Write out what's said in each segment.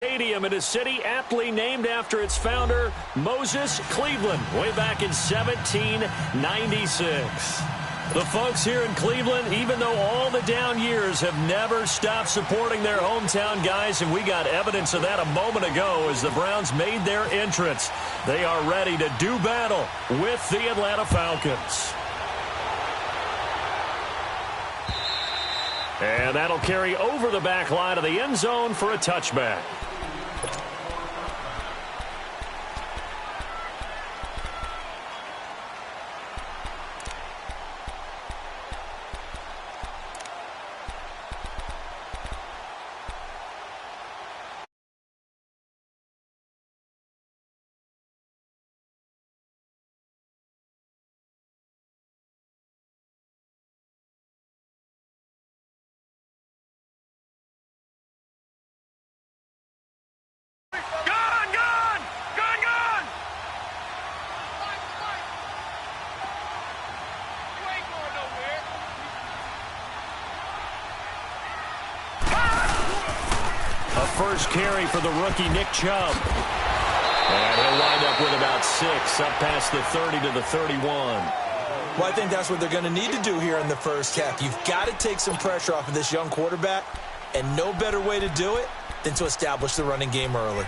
Stadium in a city aptly named after its founder, Moses Cleveland, way back in 1796. The folks here in Cleveland, even though all the down years, have never stopped supporting their hometown guys, and we got evidence of that a moment ago as the Browns made their entrance. They are ready to do battle with the Atlanta Falcons. And that'll carry over the back line of the end zone for a touchback. First carry for the rookie Nick Chubb. And he'll wind up with about 6, up past the 30 to the 31. Well, I think that's what they're going to need to do here in the first half. You've got to take some pressure off of this young quarterback, and no better way to do it than to establish the running game early.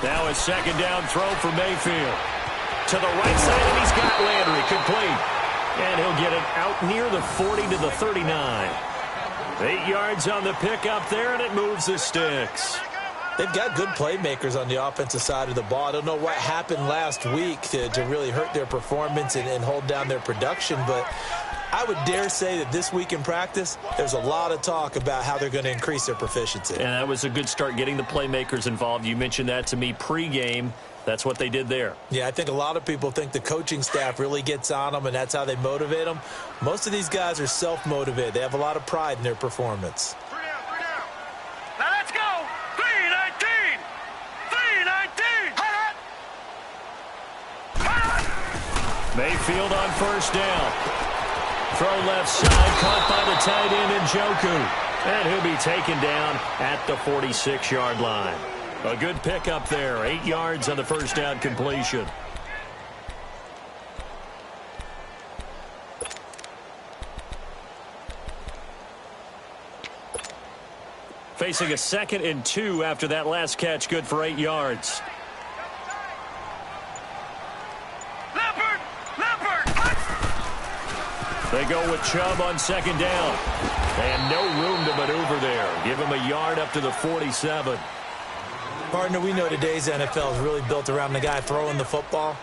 Now a second down throw for Mayfield. To the right side, and he's got Landry complete. And he'll get it out near the 40 to the 39. 8 yards on the pickup there, and it moves the sticks. They've got good playmakers on the offensive side of the ball. I don't know what happened last week to really hurt their performance and hold down their production, but I would dare say that this week in practice, there's a lot of talk about how they're going to increase their proficiency. And that was a good start getting the playmakers involved. You mentioned that to me pregame. That's what they did there. Yeah, I think a lot of people think the coaching staff really gets on them, and that's how they motivate them. Most of these guys are self-motivated. They have a lot of pride in their performance. Now let's go! 319! 319! Mayfield on first down. Throw left side, caught by the tight end Njoku. And he'll be taken down at the 46-yard line. A good pickup there, 8 yards on the first down completion. Facing a 2nd and 2 after that last catch, good for 8 yards. They go with Chubb on second down. And no room to maneuver there. Give him a yard up to the 47. Partner, we know today's NFL is really built around the guy throwing the football.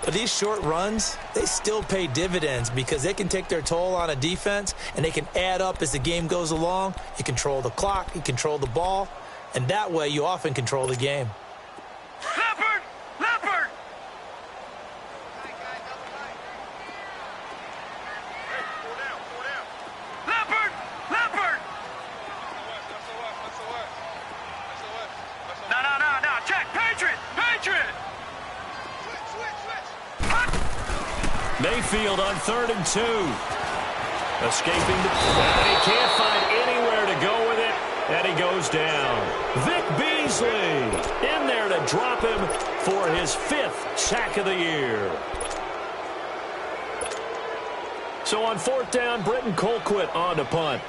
But these short runs, they still pay dividends because they can take their toll on a defense, and they can add up as the game goes along. You control the clock, you control the ball, and that way you often control the game. Leopard! Leopard! Leopard! Leopard! No. Check. Patriot! Patriot! Mayfield on 3rd and 2. Escaping the and he can't find anywhere to go with it, and he goes down. Vic Beasley in there to drop him for his 5th sack of the year. So on 4th down, Britton Colquitt on to punt.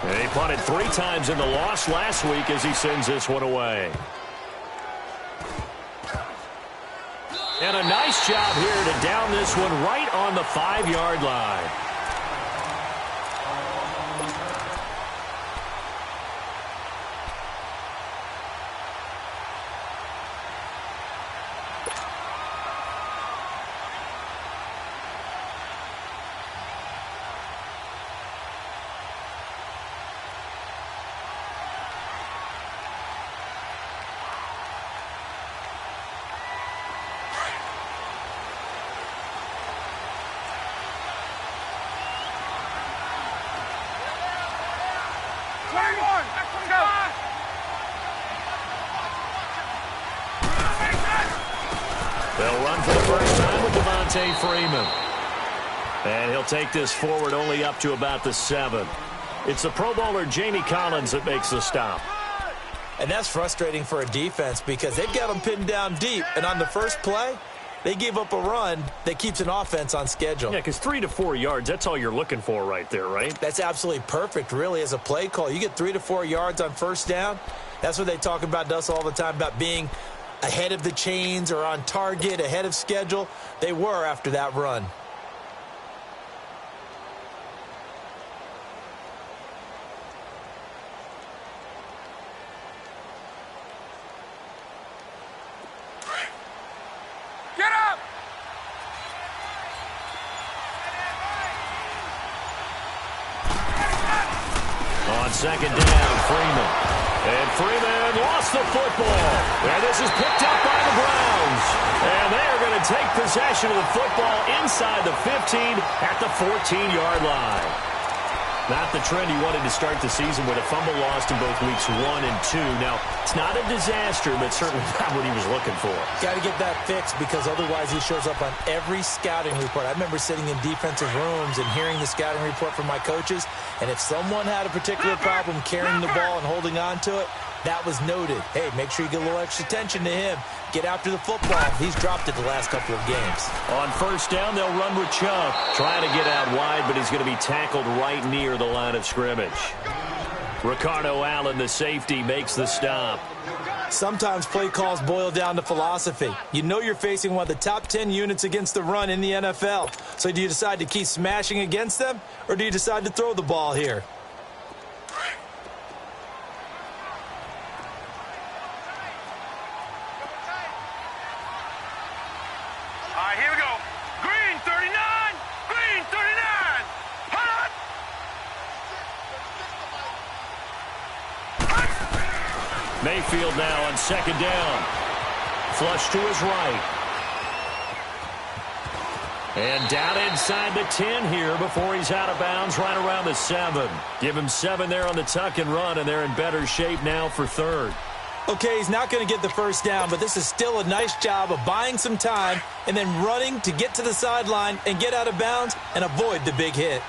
And he punted 3 times in the loss last week as he sends this one away. And a nice job here to down this one right on the 5-yard line. 21. Let's go. They'll run for the first time with Devontae Freeman. And he'll take this forward only up to about the 7. It's the Pro Bowler Jamie Collins that makes the stop. And that's frustrating for a defense because they've got them pinned down deep. And on the first play, they gave up a run that keeps an offense on schedule. Yeah, because 3 to 4 yards, that's all you're looking for right there, right? That's absolutely perfect, really, as a play call. You get 3 to 4 yards on first down. That's what they talk about to us all the time, about being ahead of the chains or on target, ahead of schedule. They were after that run. Get up. On second down, Freeman. And Freeman lost the football. And this is picked up by the Browns. And they are going to take possession of the football inside the 15 at the 14-yard line. Not the trend he wanted to start the season with a fumble lost in both weeks 1 and 2. Now, it's not a disaster, but certainly not what he was looking for. Got to get that fixed because otherwise he shows up on every scouting report. I remember sitting in defensive rooms and hearing the scouting report from my coaches, and if someone had a particular problem carrying the ball and holding on to it, that was noted. Hey, make sure you get a little extra attention to him. Get after the football. He's dropped it the last couple of games. On first down, they'll run with Chubb. Trying to get out wide, but he's going to be tackled right near the line of scrimmage. Ricardo Allen, the safety, makes the stop. Sometimes play calls boil down to philosophy. You know you're facing one of the top 10 units against the run in the NFL. So do you decide to keep smashing against them, or do you decide to throw the ball here? All right, here we go. Green 39. Green 39. Hot. Mayfield now on second down. Flush to his right. And down inside the 10 here before he's out of bounds right around the 7. Give him 7 there on the tuck and run, and they're in better shape now for third. Okay, he's not going to get the first down, but this is still a nice job of buying some time and then running to get to the sideline and get out of bounds and avoid the big hit.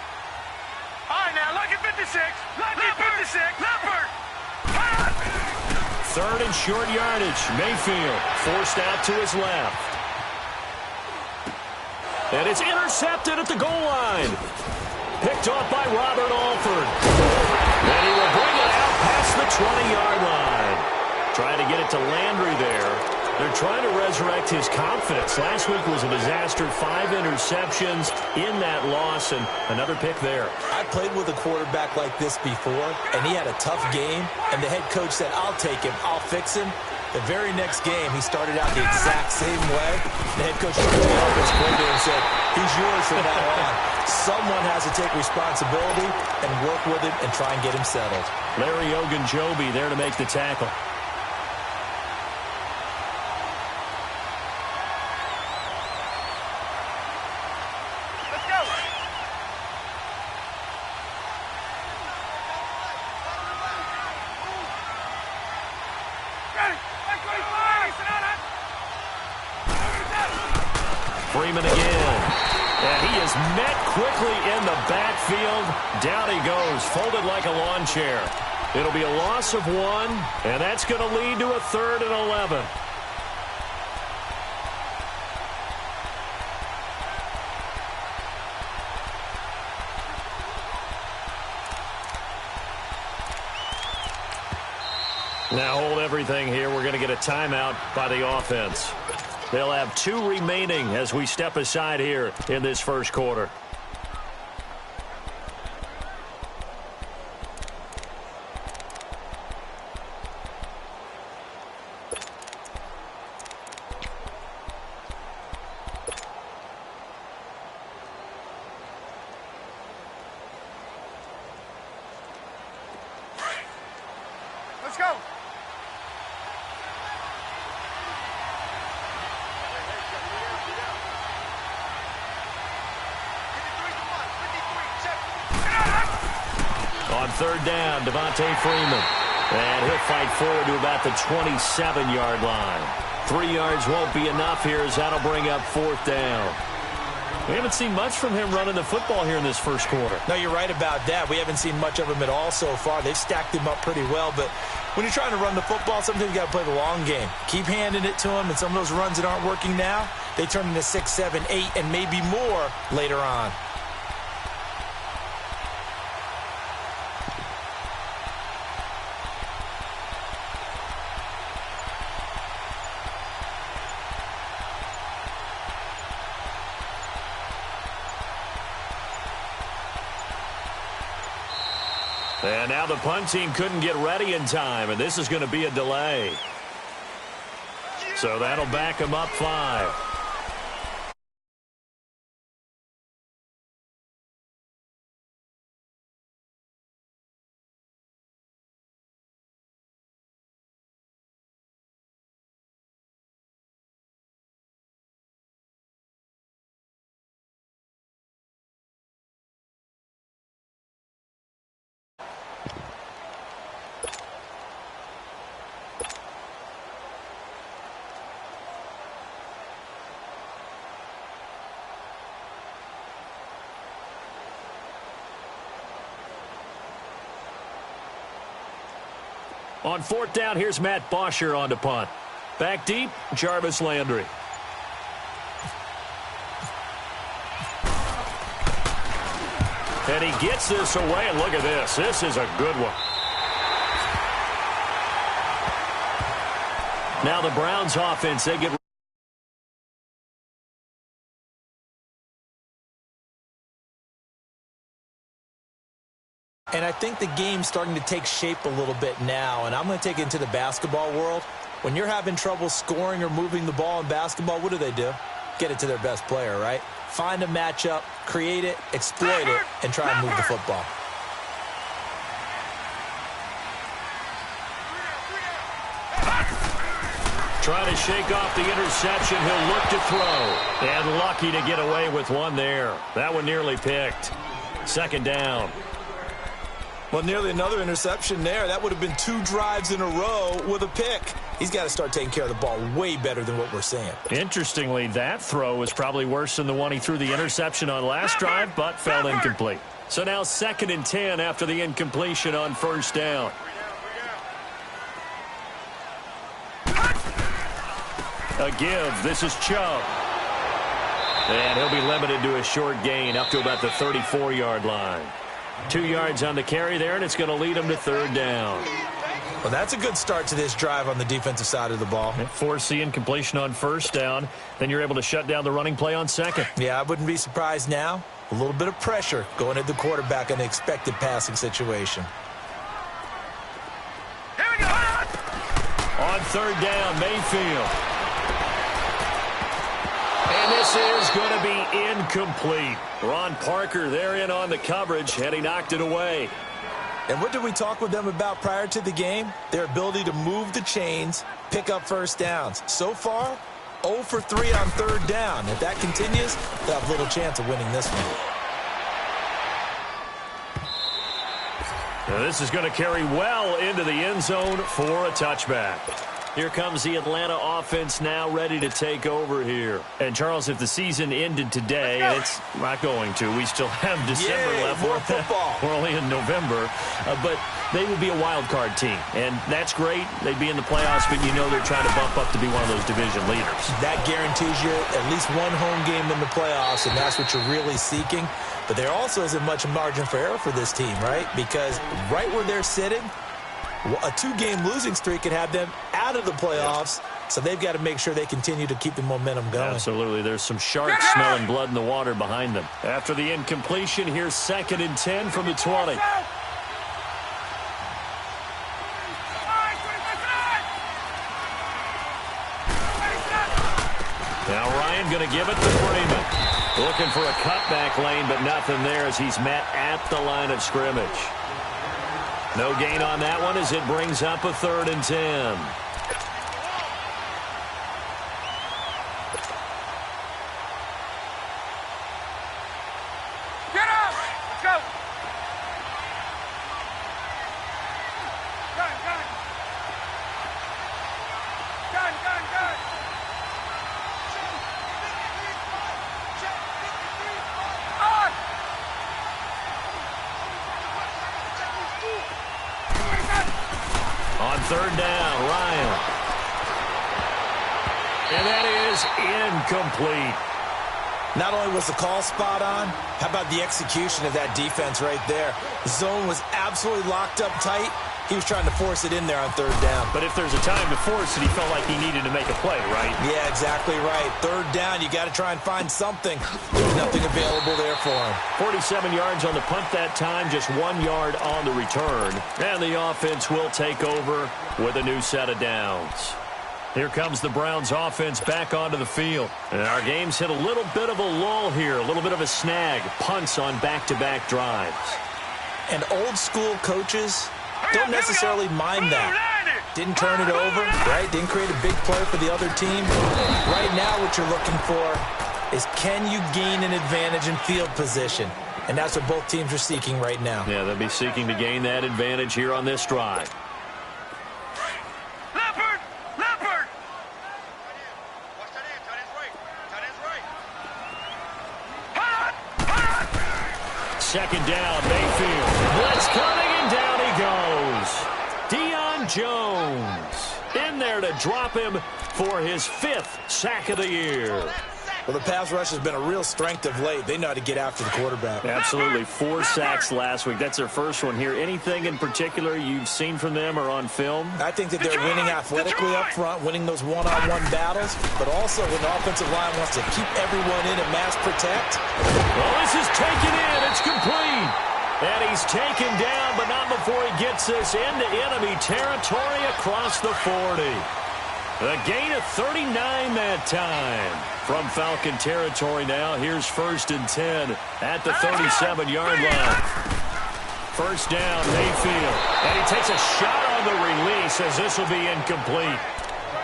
All right, now, lucky 56. Lucky 56. Leopard. Hot. Third and short yardage. Mayfield forced out to his left. And it's intercepted at the goal line. Picked off by Robert Alford. And he will bring it out past the 20-yard line. Trying to get it to Landry there. They're trying to resurrect his confidence. Last week was a disaster. 5 interceptions in that loss, and another pick there. I played with a quarterback like this before, and he had a tough game, and the head coach said, I'll take him, I'll fix him. The very next game, he started out the exact same way. The head coach looked at the offense coordinator and said, he's yours from now on. Someone has to take responsibility and work with him and try and get him settled. Larry Ogunjobi there to make the tackle. Freeman again. And he is met quickly in the backfield. Down he goes, folded like a lawn chair. It'll be a loss of 1, and that's going to lead to a 3rd and 11. Now hold everything here. We're going to get a timeout by the offense. They'll have 2 remaining as we step aside here in this first quarter. Let's go. On On third down, Devontae Freeman. And he'll fight forward to about the 27-yard line. 3 yards won't be enough here as that'll bring up fourth down. We haven't seen much from him running the football here in this first quarter. No, you're right about that. We haven't seen much of him at all so far. They've stacked him up pretty well, but when you're trying to run the football, sometimes you got to play the long game. Keep handing it to him, and some of those runs that aren't working now, they turn into 6, 7, 8, and maybe more later on. And now the punt team couldn't get ready in time, and this is going to be a delay. So that'll back them up 5. On fourth down, here's Matt Bosher on to punt. Back deep, Jarvis Landry. And he gets this away, and look at this. This is a good one. Now the Browns offense, they get... And I think the game's starting to take shape a little bit now, and I'm going to take it into the basketball world. When you're having trouble scoring or moving the ball in basketball, what do? Get it to their best player, right? Find a matchup, create it, exploit it, and try and move the football. Trying to shake off the interception. He'll look to throw. And lucky to get away with one there. That one nearly picked. Second down. Well, nearly another interception there. That would have been 2 drives in a row with a pick. He's got to start taking care of the ball way better than what we're seeing. Interestingly, that throw was probably worse than the one he threw the interception on last drive, but fell incomplete. So now 2nd and 10 after the incompletion on first down. A give. This is Chubb. And he'll be limited to a short gain up to about the 34-yard line. 2 yards on the carry there, and it's going to lead him to third down. Well, that's a good start to this drive on the defensive side of the ball. Force the incompletion on first down. Then you're able to shut down the running play on second. Yeah, I wouldn't be surprised now. A little bit of pressure going at the quarterback in the expected passing situation. Here we go. On third down, Mayfield. And this is going to be incomplete. Ron Parker there in on the coverage, and he knocked it away. And what did we talk with them about prior to the game? Their ability to move the chains, pick up first downs. So far, 0 for 3 on third down. If that continues, they'll have little chance of winning this one. Now this is going to carry well into the end zone for a touchback. Here comes the Atlanta offense now ready to take over here. And, Charles, if the season ended today, and it's not going to. We still have December left. More football. We're only in November. But they would be a wild card team. And that's great. They'd be in the playoffs, but you know they're trying to bump up to be one of those division leaders. That guarantees you at least one home game in the playoffs, and that's what you're really seeking. But there also isn't much margin for error for this team, right? Because right where they're sitting, a 2-game losing streak could have them out of the playoffs, so they've got to make sure they continue to keep the momentum going. Absolutely. There's some sharks smelling blood in the water behind them. After the incompletion, here's 2nd and 10 from the 20. Now Ryan going to give it to Freeman. Looking for a cutback lane, but nothing there as he's met at the line of scrimmage. No gain on that one as it brings up a 3rd and 10. Get up! Let's go! On third down, Ryan. And that is incomplete. Not only was the call spot on, how about the execution of that defense right there? The zone was absolutely locked up tight. He was trying to force it in there on third down. But if there's a time to force it, he felt like he needed to make a play, right? Yeah, exactly right. Third down, you got to try and find something. There's nothing available there for him. 47 yards on the punt that time, just 1 yard on the return. And the offense will take over with a new set of downs. Here comes the Browns offense back onto the field. And our game's hit a little bit of a lull here, a little bit of a snag. Punts on back-to-back drives. And old school coaches don't necessarily mind that. Didn't turn it over, right? Didn't create a big play for the other team. Right now what you're looking for is, can you gain an advantage in field position? And that's what both teams are seeking right now. Yeah, they'll be seeking to gain that advantage here on this drive. Second down, Mayfield. Blitz coming, and down he goes. Deion Jones in there to drop him for his 5th sack of the year. Well, the pass rush has been a real strength of late. They know how to get after the quarterback. Absolutely. 4 sacks last week. That's their first one here. Anything in particular you've seen from them or on film? I think that they're winning athletically up front, winning those one-on-one battles, but also when the offensive line wants to keep everyone in and mass protect. Well, this is taken in. It's complete. And he's taken down, but not before he gets this into enemy territory across the 40. A gain of 39 that time. From Falcon territory now, here's 1st and 10 at the 37-yard line. First down, Mayfield. And he takes a shot on the release as this will be incomplete.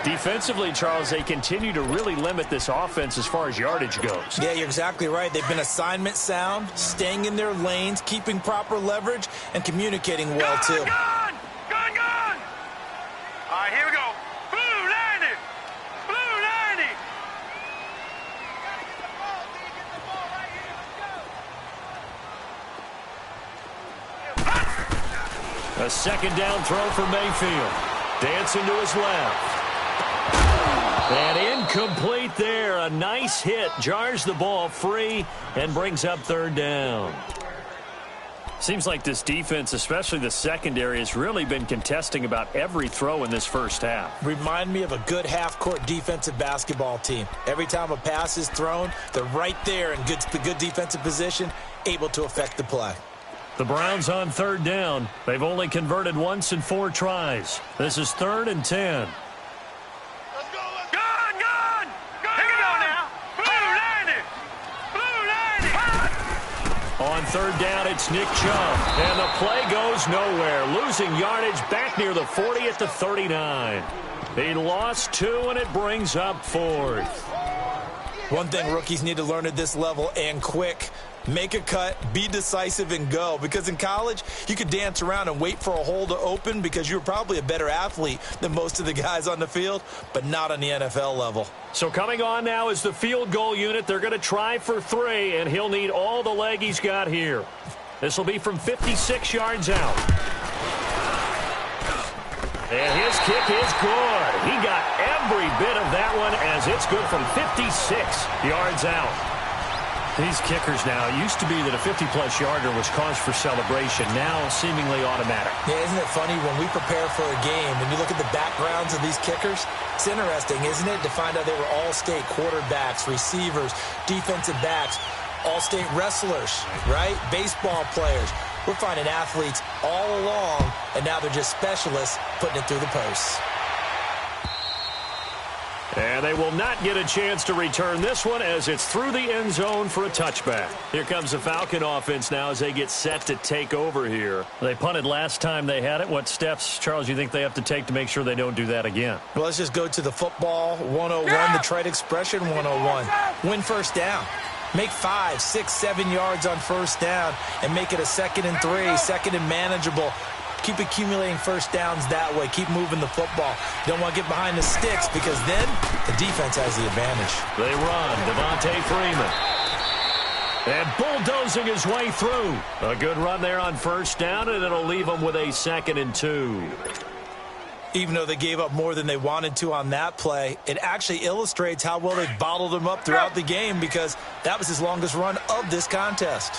Defensively, Charles, they continue to really limit this offense as far as yardage goes. Yeah, you're exactly right. They've been assignment sound, staying in their lanes, keeping proper leverage, and communicating well, too. Gone! All right, here we go. Blue 90! Blue 90! A second down throw for Mayfield. Dancing to his left. And incomplete there. A nice hit. Jars the ball free and brings up third down. Seems like this defense, especially the secondary, has really been contesting about every throw in this first half. Remind me of a good half-court defensive basketball team. Every time a pass is thrown, they're right there in good defensive position, able to affect the play. The Browns on third down. They've only converted once in 4 tries. This is 3rd and 10. On third down, it's Nick Chubb. And the play goes nowhere. Losing yardage back near the 40 at the 39. He lost 2, and it brings up 4th. One thing rookies need to learn at this level, and quick. Make a cut, be decisive, and go. Because in college, you could dance around and wait for a hole to open because you're probably a better athlete than most of the guys on the field, but not on the NFL level. So coming on now is the field goal unit. They're going to try for 3, and he'll need all the leg he's got here. This will be from 56 yards out. And his kick is good. He got every bit of that one as it's good from 56 yards out. These kickers now, it used to be that a 50-plus yarder was cause for celebration. Now seemingly automatic. Yeah, isn't it funny when we prepare for a game and you look at the backgrounds of these kickers? It's interesting, isn't it, to find out they were all-state quarterbacks, receivers, defensive backs, all-state wrestlers, right? Baseball players. We're finding athletes all along, and now they're just specialists putting it through the posts. And they will not get a chance to return this one as it's through the end zone for a touchback. Here comes the Falcon offense now as they get set to take over here. They punted last time they had it. What steps, Charles, you think they have to take to make sure they don't do that again? Well, let's just go to the football 101, the trade expression 101. Win first down. Make 5, 6, 7 yards on first down and make it a 2nd and 3, 2nd and manageable. Keep accumulating first downs that way. Keep moving the football. You don't want to get behind the sticks because then the defense has the advantage. They run. Devontae Freeman. And bulldozing his way through. A good run there on first down, and it'll leave them with a 2nd and 2. Even though they gave up more than they wanted to on that play, it actually illustrates how well they bottled him up throughout the game because that was his longest run of this contest.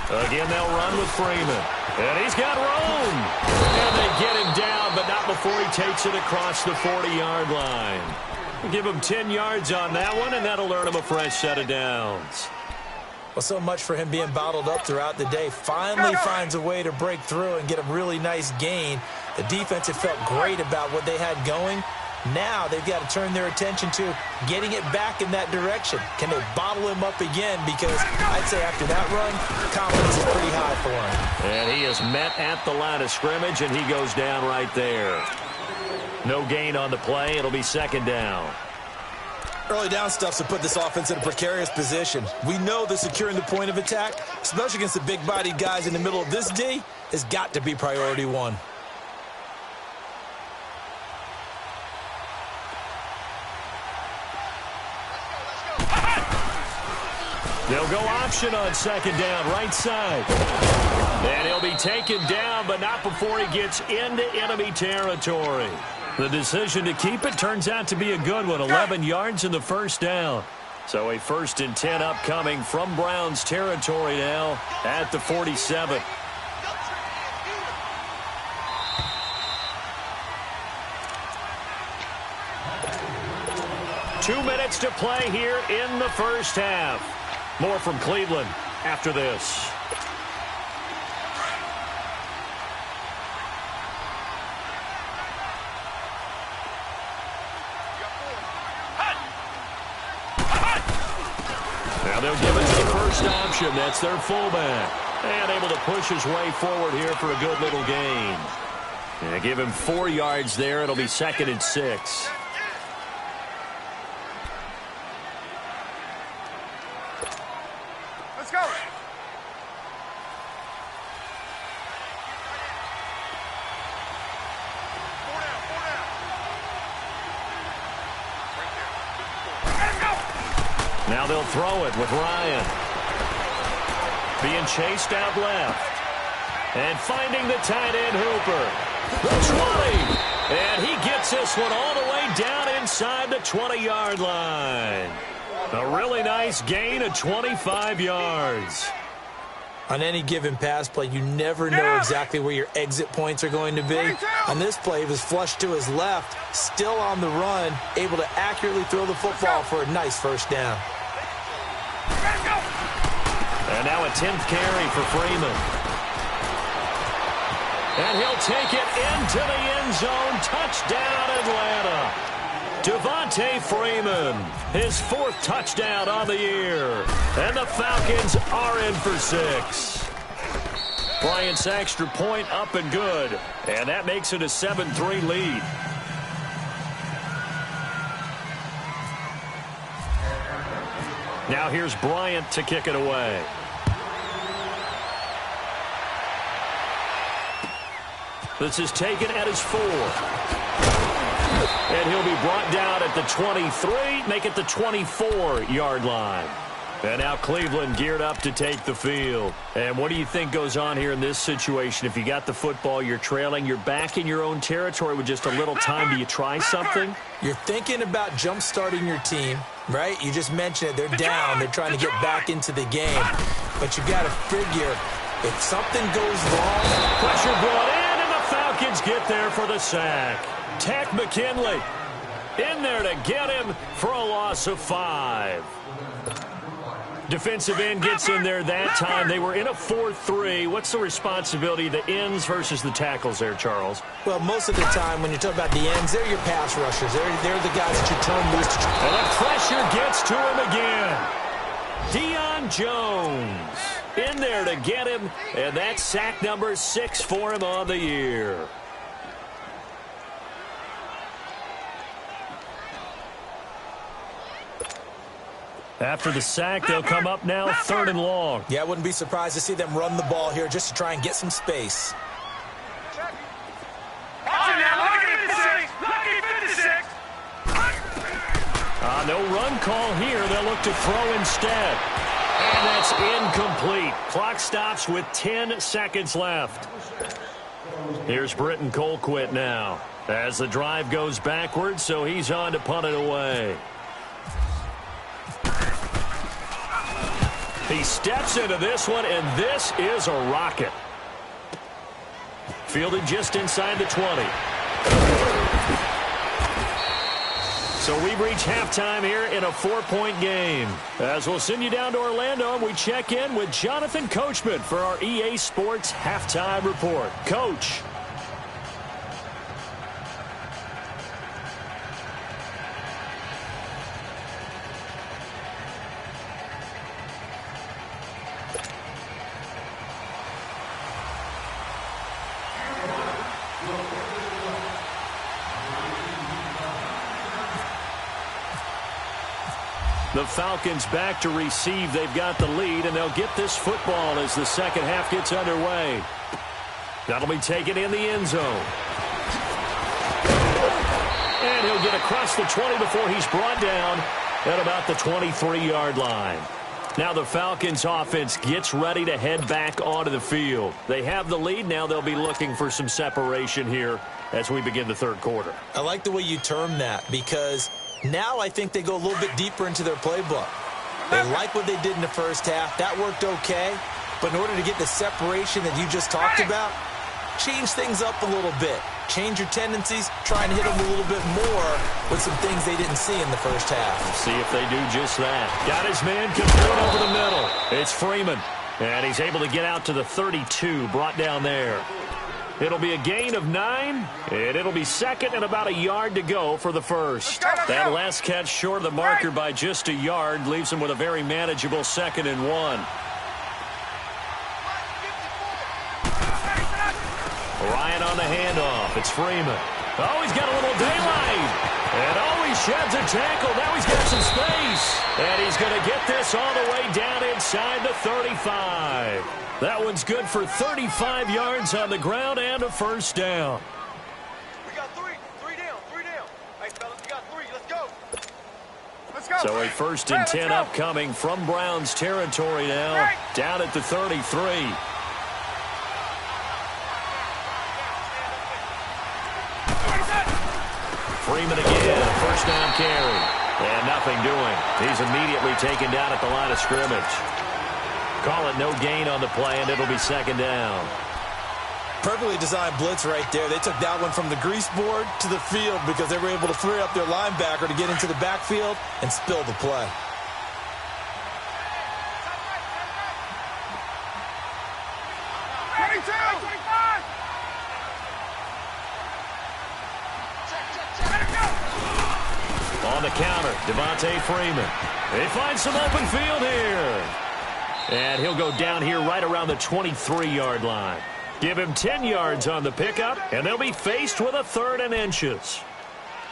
Again, they'll run with Freeman. And he's got room. And they get him down, but not before he takes it across the 40-yard line. We'll give him 10 yards on that one, and that'll earn him a fresh set of downs. Well, so much for him being bottled up throughout the day. Finally finds a way to break through and get a really nice gain. The defense had felt great about what they had going. Now they've got to turn their attention to getting it back in that direction. Can they bottle him up again? Because I'd say after that run, confidence is pretty high for him. And he is met at the line of scrimmage, and he goes down right there. No gain on the play. It'll be second down. Early down stuffs to put this offense in a precarious position. We know that securing the point of attack, especially against the big-bodied guys in the middle of this D, has got to be priority one. They'll go option on second down, right side. And he'll be taken down, but not before he gets into enemy territory. The decision to keep it turns out to be a good one, 11 yards in the first down. So a 1st and 10 upcoming from Browns territory now at the 47. Two minutes to play here in the first half. More from Cleveland after this. Now they'll give it to the first option. That's their fullback. And able to push his way forward here for a good little gain. And give him 4 yards there. It'll be 2nd and 6. Let's go. Now they'll throw it with Ryan. Being chased out left. And finding the tight end Hooper. The 20. And he gets this one all the way down inside the 20-yard line. A really nice gain of 25 yards. On any given pass play, you never know exactly where your exit points are going to be. On this play, he was flushed to his left, still on the run, able to accurately throw the football for a nice first down. And now a 10th carry for Freeman. And he'll take it into the end zone. Touchdown, Atlanta. Devontae Freeman, his 4th touchdown on the year. And the Falcons are in for 6. Bryant's extra point up and good. And that makes it a 7-3 lead. Now here's Bryant to kick it away. This is taken at his 4. And he'll be brought down at the 23, make it the 24-yard line. And now Cleveland geared up to take the field. And what do you think goes on here in this situation? If you got the football, you're trailing, you're back in your own territory with just a little time. Do you try something? You're thinking about jump-starting your team, right? You just mentioned it. They're down. They're trying to get back into the game. But you got to figure if something goes wrong. Pressure brought in, and the Falcons get there for the sack. Tech McKinley in there to get him for a loss of 5. Defensive end gets in there that time. They were in a 4-3. What's the responsibility of the ends versus the tackles there, Charles? Well, most of the time when you talk about the ends, they're your pass rushers. They're the guys that you turn loose. And the pressure gets to him again. Deion Jones in there to get him, and that's sack number 6 for him on the year. After the sack, they'll come up now 3rd and long. Yeah, I wouldn't be surprised to see them run the ball here just to try and get some space. No run call here. They'll look to throw instead. And And that's incomplete. Clock stops with 10 seconds left. Here's Britton Colquitt now as the drive goes backwards, so he's on to punt it away. He steps into this one, and this is a rocket. Fielded just inside the 20. So we've reached halftime here in a 4-point game. As we'll send you down to Orlando, and we check in with Jonathan Coachman for our EA Sports Halftime Report. Coach. The Falcons back to receive. They've got the lead, and they'll get this football as the second half gets underway. That'll be taken in the end zone. And he'll get across the 20 before he's brought down at about the 23-yard line. Now the Falcons offense gets ready to head back onto the field. They have the lead. Now they'll be looking for some separation here as we begin the third quarter. I like the way you term that, because now I think they go a little bit deeper into their playbook. They like what they did in the first half. That worked okay. But in order to get the separation that you just talked about, change things up a little bit. Change your tendencies. Try and hit them a little bit more with some things they didn't see in the first half. See if they do just that. Got his man complete over the middle. It's Freeman. And he's able to get out to the 32, brought down there. It'll be a gain of 9, and it'll be second and about a yard to go for the first. That last catch short of the marker by just a yard leaves him with a very manageable 2nd and 1. Ryan on the handoff. It's Freeman. Oh, he's got a little daylight. And oh, he sheds a tackle. Now he's got some space. And he's going to get this all the way down inside the 35. That one's good for 35 yards on the ground and a first down. We got three down. Hey, fellas, we got 3. Let's go. Let's go. So a 1st and 10 upcoming from Browns territory now, down at the 33. Freeman again, first down carry. And nothing doing. He's immediately taken down at the line of scrimmage. Call it no gain on the play, and it'll be 2nd down. Perfectly designed blitz right there. They took that one from the grease board to the field because they were able to free up their linebacker to get into the backfield and spill the play. On the counter, Devontae Freeman. They find some open field here. And he'll go down here right around the 23-yard line. Give him 10 yards on the pickup, and they'll be faced with a 3rd and inches.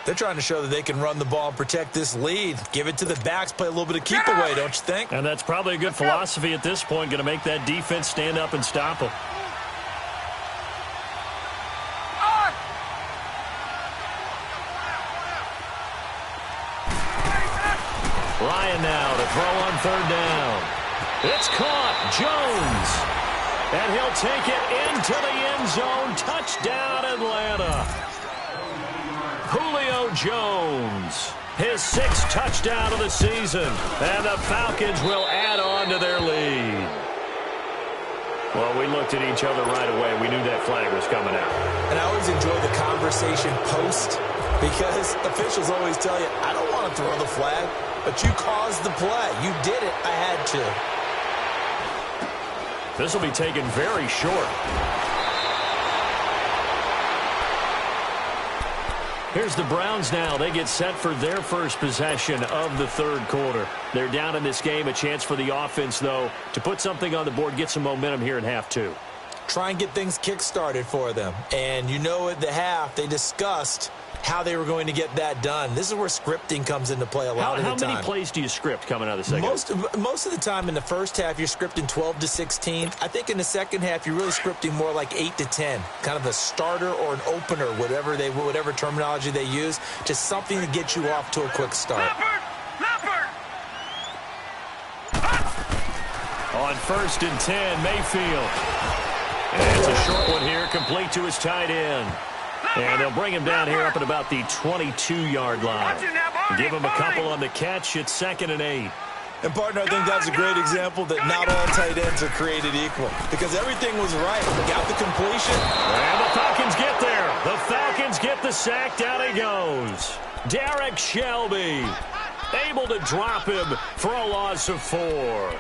They're trying to show that they can run the ball and protect this lead. Give it to the backs, play a little bit of keep away, don't you think? And that's probably a good philosophy at this point, going to make that defense stand up and stop them. Ryan now to throw on 3rd down. It's caught. Jones. And he'll take it into the end zone. Touchdown, Atlanta. Julio Jones. His 6th touchdown of the season. And the Falcons will add on to their lead. Well, we looked at each other right away. We knew that flag was coming out. And I always enjoy the conversation post because officials always tell you, I don't want to throw the flag, but you caused the play. You did it. I had to. This will be taken very short. Here's the Browns now. They get set for their first possession of the third quarter. They're down in this game. A chance for the offense, though, to put something on the board, get some momentum here in half 2. Try and get things kick-started for them. And you know at the half, they discussed how they were going to get that done. This is where scripting comes into play a lot of the time. How many plays do you script coming out of the second? Most of the time in the first half, you're scripting 12 to 16. I think in the second half, you're really scripting more like 8 to 10. Kind of a starter or an opener, whatever terminology they use, just something to get you off to a quick start. On 1st and 10, Mayfield. And it's a short one here, complete to his tight end. And they'll bring him down here up at about the 22-yard line. Give him a couple on the catch. It's 2nd and 8. And, partner, I think that's a great example that not all tight ends are created equal because everything was right. Got the completion. And the Falcons get there. The Falcons get the sack. Down he goes. Derek Shelby able to drop him for a loss of 4.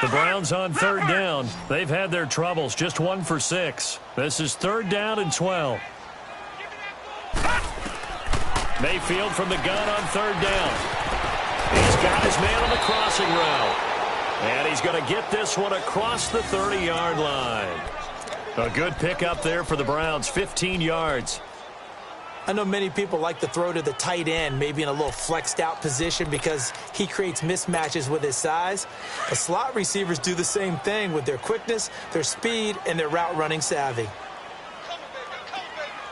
The Browns on 3rd down. They've had their troubles. Just 1 for 6. This is 3rd down and 12. Mayfield from the gun on 3rd down. He's got his man on the crossing route. And he's going to get this one across the 30-yard line. A good pickup there for the Browns. 15 yards. I know many people like to throw to the tight end, maybe in a little flexed out position because he creates mismatches with his size. The slot receivers do the same thing with their quickness, their speed, and their route running savvy. All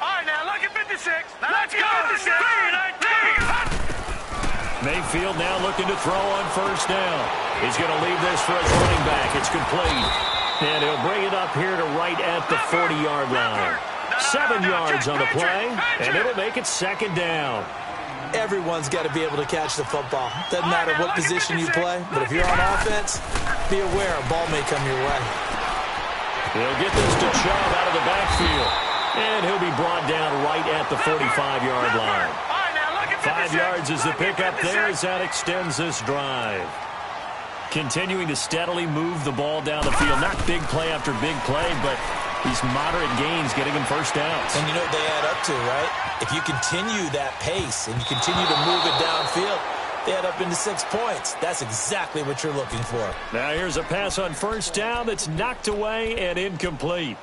right, now look at 56. Let's go. 56. Mayfield now looking to throw on 1st down. He's going to leave this for his running back. It's complete. And he'll bring it up here to right at the 40-yard line. 7 yards on the play, and it'll make it 2nd down. Everyone's got to be able to catch the football. Doesn't matter what position you play, but if you're on offense, be aware a ball may come your way. He'll get this to Chubb out of the backfield, and he'll be brought down right at the 45-yard line. 5 yards is the pickup there as that extends this drive. Continuing to steadily move the ball down the field. Not big play after big play, but these moderate gains getting him 1st downs. And you know what they add up to, right? If you continue that pace and you continue to move it downfield, they add up into 6 points. That's exactly what you're looking for. Now here's a pass on 1st down that's knocked away and incomplete.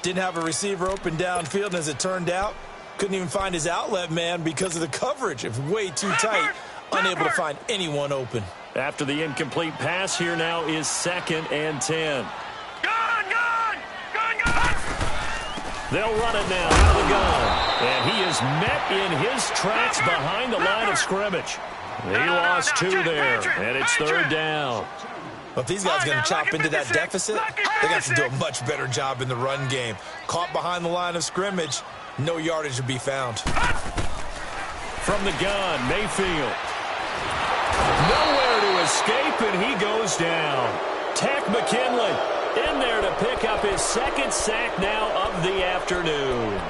Didn't have a receiver open downfield, and as it turned out, couldn't even find his outlet man because of the coverage. It was way too tight, unable to find anyone open. After the incomplete pass, here now is 2nd and 10. They'll run it now out of the gun. And he is met in his tracks behind the line of scrimmage. He lost 2 there, and it's 3rd down. Well, if these guys are going to chop into that deficit, they're going to have to do a much better job in the run game. Caught behind the line of scrimmage, no yardage to be found. From the gun, Mayfield. Nowhere to escape, and he goes down. Takk McKinley in there to pick up his 2nd sack now of the afternoon.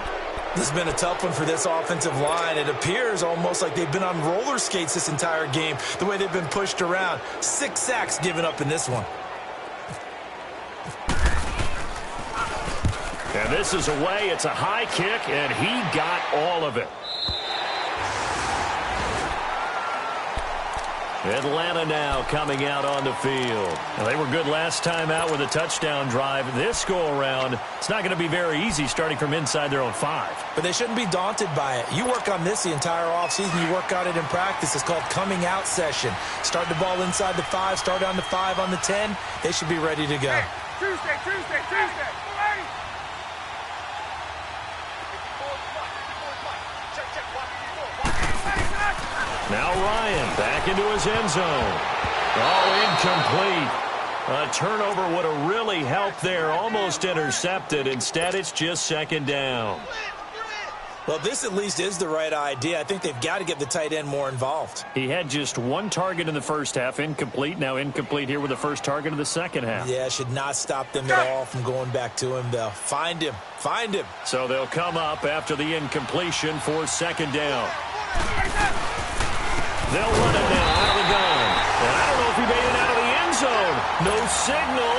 This has been a tough one for this offensive line. It appears almost like they've been on roller skates this entire game, the way they've been pushed around. 6 sacks given up in this one. And this is away. It's a high kick, and he got all of it. Atlanta now coming out on the field. Well, they were good last time out with a touchdown drive. This go-around, it's not going to be very easy starting from inside their own 5. But they shouldn't be daunted by it. You work on this the entire offseason. You work on it in practice. It's called coming out session. Start the ball inside the 5, start on the 5, on the 10. They should be ready to go. Tuesday. Now Ryan back into his end zone. Oh, incomplete. A turnover would have really helped there. Almost intercepted. Instead, it's just 2nd down. Well, this at least is the right idea. I think they've got to get the tight end more involved. He had just 1 target in the first half. Incomplete. Now incomplete here with the first target of the second half. Yeah, should not stop them at all from going back to him, though. Find him. So they'll come up after the incompletion for 2nd down. They'll run it now out of the gun. And I don't know if he made it out of the end zone. No signal.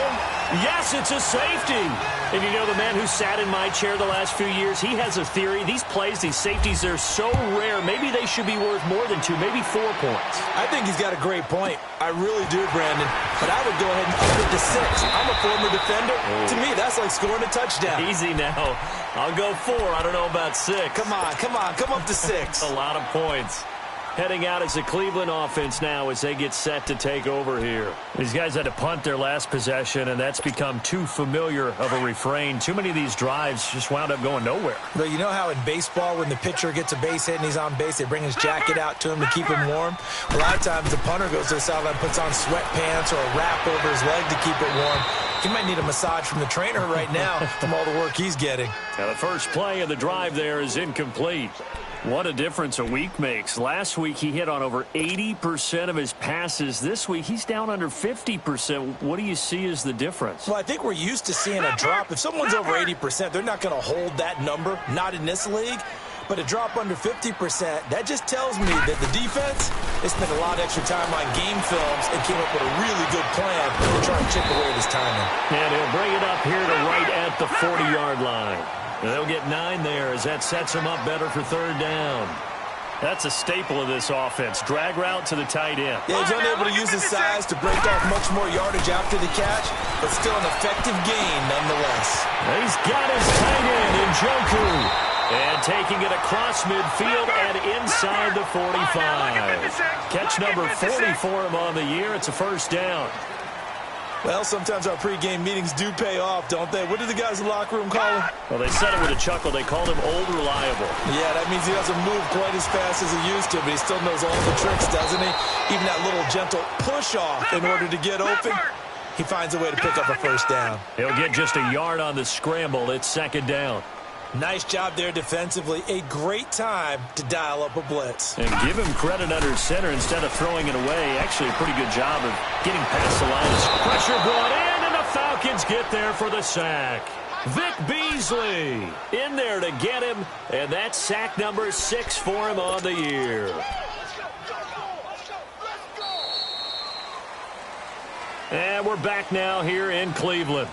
Yes, it's a safety. And you know, the man who sat in my chair the last few years, he has a theory. These plays, these safeties, they're so rare. Maybe they should be worth more than 2, maybe 4 points. I think he's got a great point. I really do, Brandon. But I would go ahead and up it to 6. I'm a former defender. To me, that's like scoring a touchdown. Easy now. I'll go 4. I don't know about 6. Come on. Come up to 6. A lot of points. heading out as the Cleveland offense now as they get set to take over here. These guys had to punt their last possession, and that's become too familiar of a refrain. Too many of these drives just wound up going nowhere. But you know how in baseball when the pitcher gets a base hit and he's on base, they bring his jacket out to him to keep him warm? A lot of times the punter goes to the sideline, puts on sweatpants or a wrap over his leg to keep it warm. He might need a massage from the trainer right now from all the work he's getting. Now the first play of the drive there is incomplete. What a difference a week makes. Last week he hit on over 80% of his passes. This week he's down under 50%. What do you see as the difference? Well, I think we're used to seeing a drop. If someone's over 80%, they're not going to hold that number, not in this league. But a drop under 50%, that just tells me that the defense, they spent a lot of extra time on game films and came up with a really good plan to try and chip away at his timing. And he'll bring it up here to right at the 40-yard line. And they'll get 9 there as that sets them up better for third down. That's a staple of this offense. Drag route to the tight end. Yeah, he's unable to use his size to break off much more yardage after the catch, but still an effective gain nonetheless. He's got his tight end in Njoku. And taking it across midfield and inside the 45. Catch number 40 for him on the year. It's a first down. Well, sometimes our pregame meetings do pay off, don't they? What do the guys in the locker room call him? Well, they said it with a chuckle. They called him Old Reliable. Yeah, that means he doesn't move quite as fast as he used to, but he still knows all the tricks, doesn't he? Even that little gentle push-off in order to get open. He finds a way to pick up a first down. He'll get just a yard on the scramble. It's second down. Nice job there defensively. A great time to dial up a blitz. And give him credit under center instead of throwing it away. Actually, a pretty good job of getting past the line. Pressure brought in, and the Falcons get there for the sack. Vic Beasley in there to get him, and that's sack number 6 for him on the year. And we're back now here in Cleveland.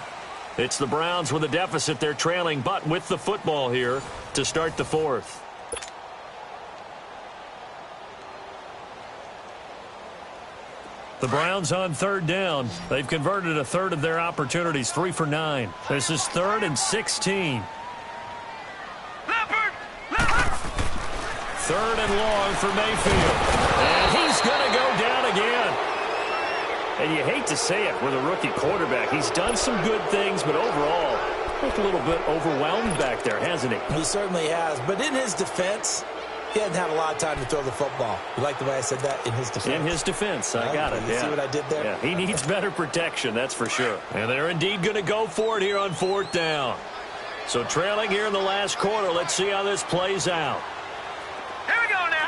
It's the Browns with a deficit. They're trailing, but with the football here to start the fourth. The Browns on third down. They've converted a third of their opportunities, 3 for 9. This is 3rd and 16. Third and long for Mayfield. And he's going to go down again. And you hate to say it with a rookie quarterback. He's done some good things, but overall, I think a little bit overwhelmed back there, hasn't he? He certainly has. But in his defense, he hadn't had a lot of time to throw the football. You like the way I said that? In his defense. In his defense. I got it. You see what I did there? Yeah, he needs better protection, that's for sure. And they're indeed going to go for it here on 4th down. So trailing here in the last quarter. Let's see how this plays out. Here we go now.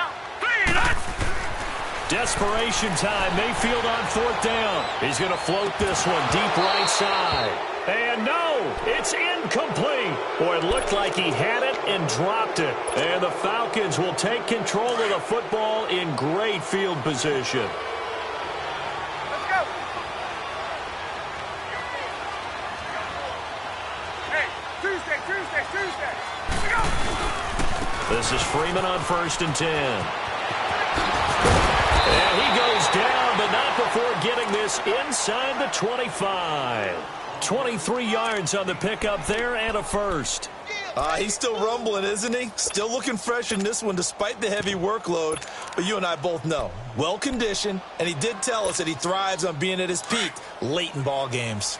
Desperation time. Mayfield on 4th down. He's going to float this one deep right side. And no, it's incomplete. Boy, it looked like he had it and dropped it. And the Falcons will take control of the football in great field position. Let's go. Hey, Tuesday. Here we go. This is Freeman on 1st and 10. And he goes down, but not before getting this inside the 25. 23 yards on the pickup there and a first. He's still rumbling, isn't he? Still looking fresh in this one despite the heavy workload. But you and I both know, well-conditioned, and he did tell us that he thrives on being at his peak late in ball games.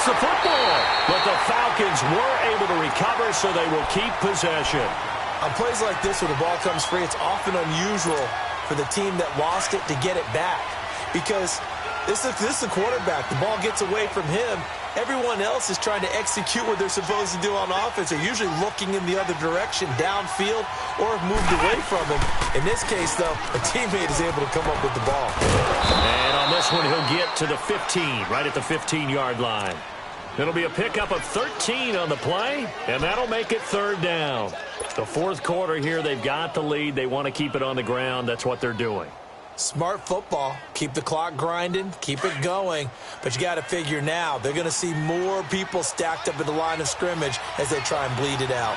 The football, but the Falcons were able to recover, so they will keep possession. On plays like this where the ball comes free, it's often unusual for the team that lost it to get it back because this is the quarterback. The ball gets away from him. Everyone else is trying to execute what they're supposed to do on offense. They're usually looking in the other direction, downfield, or have moved away from him. In this case, though, a teammate is able to come up with the ball. And on this one, he'll get to the 15, right at the 15-yard line. It'll be a pickup of 13 on the play, and that'll make it 3rd down. The 4th quarter here, they've got the lead. They want to keep it on the ground. That's what they're doing. Smart football. Keep the clock grinding. Keep it going. But you got to figure now, they're going to see more people stacked up at the line of scrimmage as they try and bleed it out.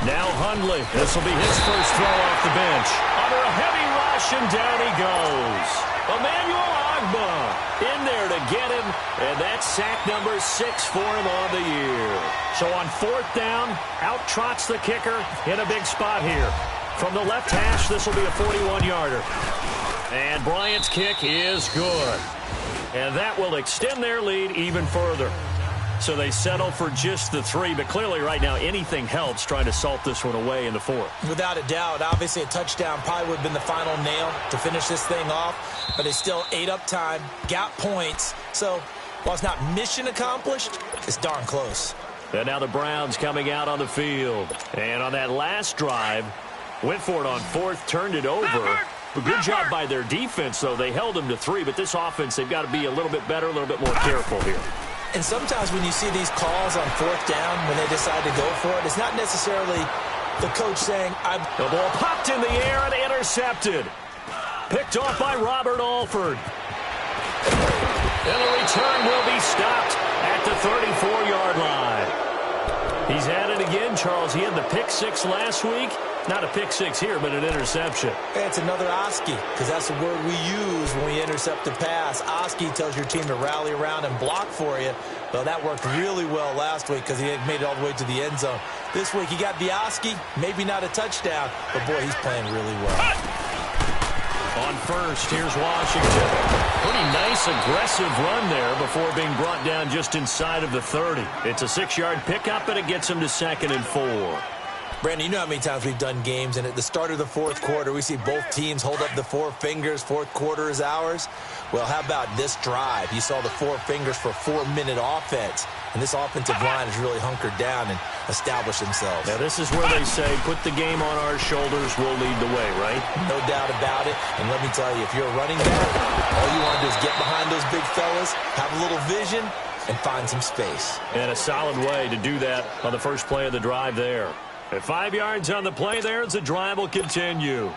Now Hundley. This will be his first throw off the bench. Under a heavy rush, and down he goes. Emmanuel Ogbah in there to get him, and that's sack number 6 for him on the year. So on 4th down, out trots the kicker in a big spot here. From the left hash, this will be a 41-yarder. And Bryant's kick is good. And that will extend their lead even further. So they settle for just the 3, but clearly right now anything helps trying to salt this one away in the 4th. Without a doubt, obviously a touchdown probably would have been the final nail to finish this thing off, but they still ate up time, got points. So while it's not mission accomplished, it's darn close. And now the Browns coming out on the field. And on that last drive, went for it on 4th, turned it over. A good job by their defense, though. They held them to 3, but this offense, they've got to be a little bit better, a little bit more careful here. And sometimes when you see these calls on 4th down, when they decide to go for it, it's not necessarily the coach saying, The ball popped in the air and intercepted. Picked off by Robert Alford. And the return will be stopped at the 34-yard line. He's at it again, Charles. He had the pick 6 last week. Not a pick 6 here, but an interception. Hey, it's another Oski, because that's the word we use when we intercept a pass. Oski tells your team to rally around and block for you. Well, that worked really well last week because he made it all the way to the end zone. This week he got the Oski, maybe not a touchdown, but boy, he's playing really well. On 1st, here's Washington. Pretty nice, aggressive run there before being brought down just inside of the 30. It's a 6-yard pickup, and it gets him to 2nd and 4. Brandon, you know how many times we've done games, and at the start of the 4th quarter, we see both teams hold up the 4 fingers, 4th quarter is ours. Well, how about this drive? You saw the 4 fingers for 4-minute offense, and this offensive line has really hunkered down and established themselves. Now, this is where they say, put the game on our shoulders, we'll lead the way, right? No doubt about it, and let me tell you, if you're a running back, all you want to do is get behind those big fellas, have a little vision, and find some space. And a solid way to do that on the first play of the drive there. At 5 yards on the play there, as the drive will continue.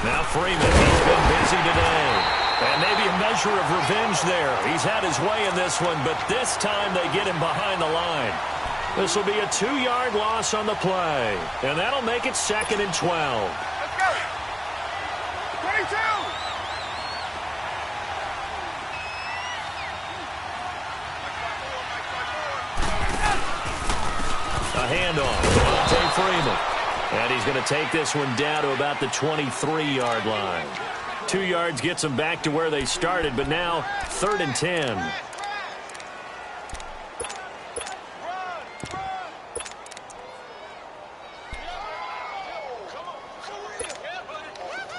Now Freeman, he's been busy today. And maybe a measure of revenge there. He's had his way in this one, but this time they get him behind the line. This will be a 2-yard loss on the play. And that'll make it 2nd and 12. Let's go. 22. A handoff. Devontae Freeman. And he's going to take this one down to about the 23-yard line. 2 yards gets them back to where they started, but now 3rd and 10.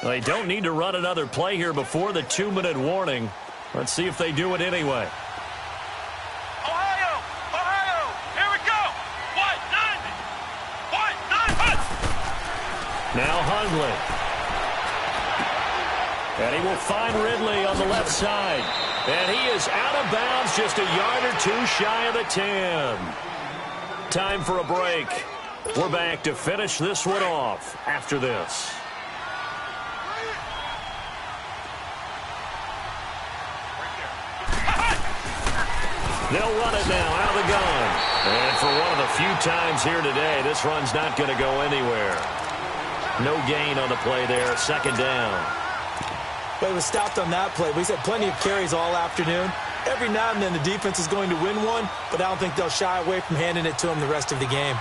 They don't need to run another play here before the 2-minute warning. Let's see if they do it anyway. Ohio! Ohio! Here we go! What? None! What? None! Now Hundley. And he will find Ridley on the left side. And he is out of bounds, just a yard or 2 shy of the 10. Time for a break. We're back to finish this one off after this. They'll run it now out of the gun. And for one of the few times here today, this run's not going to go anywhere. No gain on the play there. 2nd down. But it was stopped on that play. We've had plenty of carries all afternoon. Every now and then the defense is going to win one, but I don't think they'll shy away from handing it to them the rest of the game.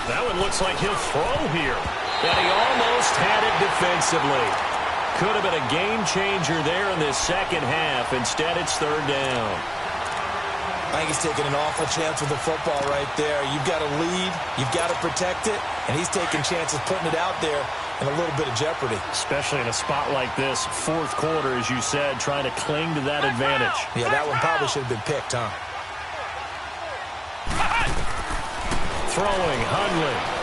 That one looks like he'll throw here. And he almost had it defensively. Could have been a game changer there in this 2nd half. Instead, it's 3rd down. I think he's taking an awful chance with the football right there. You've got to lead. You've got to protect it. And he's taking chances putting it out there in a little bit of jeopardy. Especially in a spot like this, 4th quarter, as you said, trying to cling to that advantage. Yeah, that one probably should have been picked, huh? Throwing, Hundley.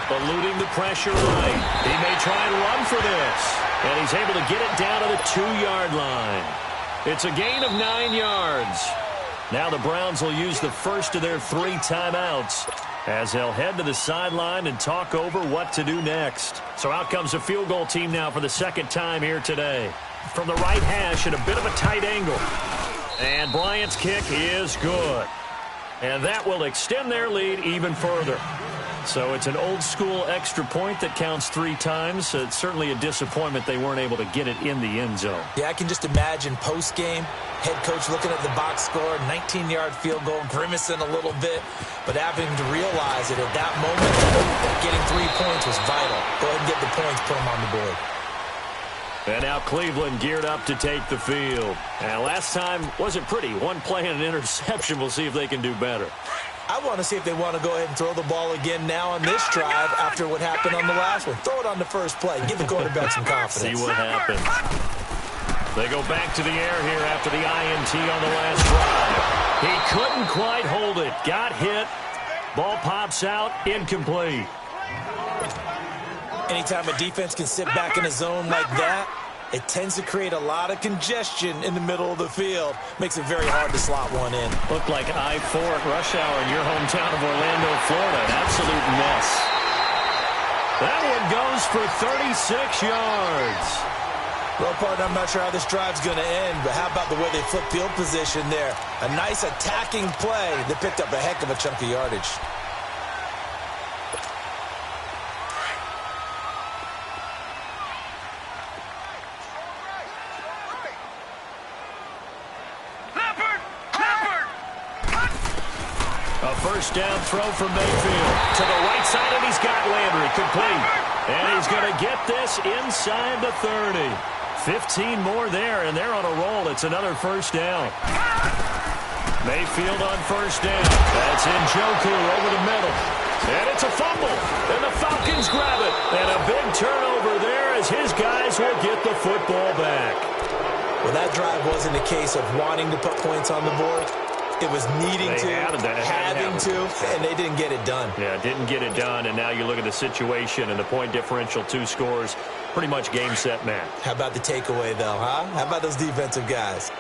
Eluding the pressure right. He may try and run for this. And he's able to get it down to the 2-yard line. It's a gain of 9 yards. Now the Browns will use the first of their 3 timeouts as they'll head to the sideline and talk over what to do next. So out comes the field goal team now for the second time here today. From the right hash at a bit of a tight angle. And Bryant's kick is good. And that will extend their lead even further. So it's an old-school extra point that counts 3 times. It's certainly a disappointment they weren't able to get it in the end zone. Yeah, I can just imagine post-game, head coach looking at the box score, 19-yard field goal, grimacing a little bit, but having to realize that at that moment, getting 3 points was vital. Go ahead and get the points, put them on the board. And now Cleveland geared up to take the field. And last time wasn't pretty. One play and an interception. We'll see if they can do better. I want to see if they want to go ahead and throw the ball again now on this drive after what happened on the last one. Throw it on the first play. Give the quarterback some confidence. See what happens. They go back to the air here after the INT on the last drive. He couldn't quite hold it. Got hit. Ball pops out. Incomplete. Anytime a defense can sit back in a zone like that, it tends to create a lot of congestion in the middle of the field. Makes it very hard to slot one in. Looked like I-4 at rush hour in your hometown of Orlando, Florida. An absolute mess. That one goes for 36 yards. Well, partner, I'm not sure how this drive's going to end, but how about the way they flip field position there? A nice attacking play that picked up a heck of a chunk of yardage. First down throw from Mayfield. To the right side, and he's got Landry complete. And he's going to get this inside the 30. 15 more there, and they're on a roll. It's another first down. Mayfield on first down. That's Njoku over the middle. And it's a fumble. And the Falcons grab it. And a big turnover there as his guys will get the football back. Well, that drive wasn't a case of wanting to put points on the board. It was needing to, having to, and they didn't get it done. Yeah, didn't get it done, and now you look at the situation and the point differential, 2 scores, pretty much game, set, match. How about the takeaway, though, huh? How about those defensive guys?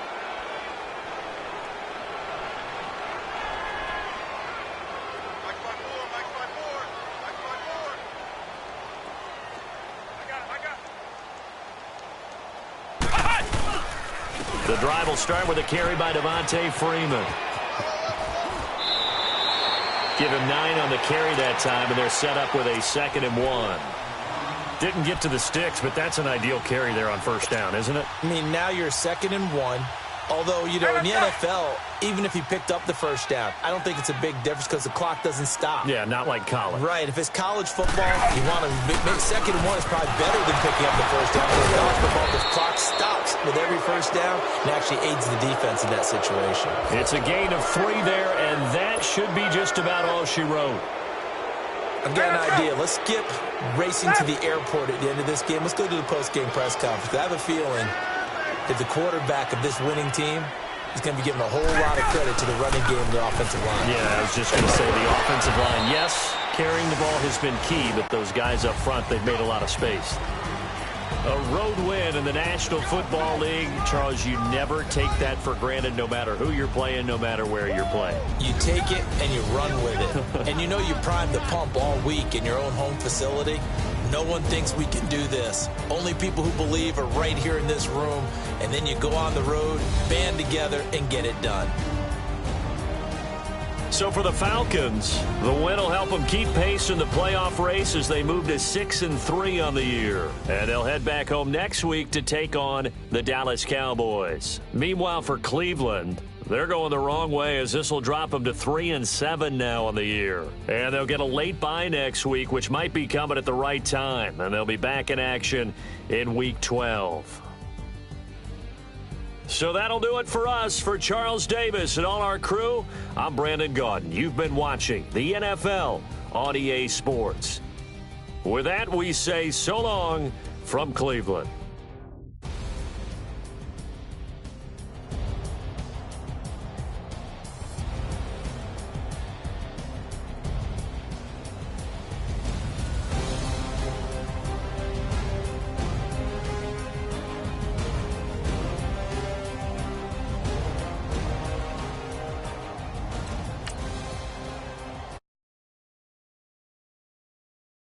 The drive will start with a carry by Devontae Freeman. Give him 9 on the carry that time, and they're set up with a 2nd and 1. Didn't get to the sticks, but that's an ideal carry there on first down, isn't it? I mean, now you're 2nd and 1. Although, you know, in the NFL, even if he picked up the first down, I don't think it's a big difference because the clock doesn't stop. Yeah, not like college. Right. If it's college football, you want to make 2nd and 1 is probably better than picking up the first down. But in college football, the clock stops with every first down and actually aids the defense in that situation. It's a gain of 3 there, and that should be just about all she wrote. I've got an idea. Let's skip racing to the airport at the end of this game. Let's go to the post-game press conference. I have a feeling that the quarterback of this winning team is going to be given a whole lot of credit to the running game and the offensive line. Yeah, I was just going to say the offensive line, yes, carrying the ball has been key, but those guys up front, they've made a lot of space. A road win in the National Football League. Charles, you never take that for granted no matter who you're playing, no matter where you're playing. You take it and you run with it. And you know you primed the pump all week in your own home facility. No one thinks we can do this. Only people who believe are right here in this room. And then you go on the road, band together, and get it done. So for the Falcons, the win will help them keep pace in the playoff race as they move to 6-3 on the year. And they'll head back home next week to take on the Dallas Cowboys. Meanwhile, for Cleveland, they're going the wrong way as this will drop them to 3-7 now on the year. And they'll get a late bye next week, which might be coming at the right time. And they'll be back in action in Week 12. So that'll do it for us. For Charles Davis and all our crew, I'm Brandon Gaudin. You've been watching the NFL on EA Sports. With that, we say so long from Cleveland.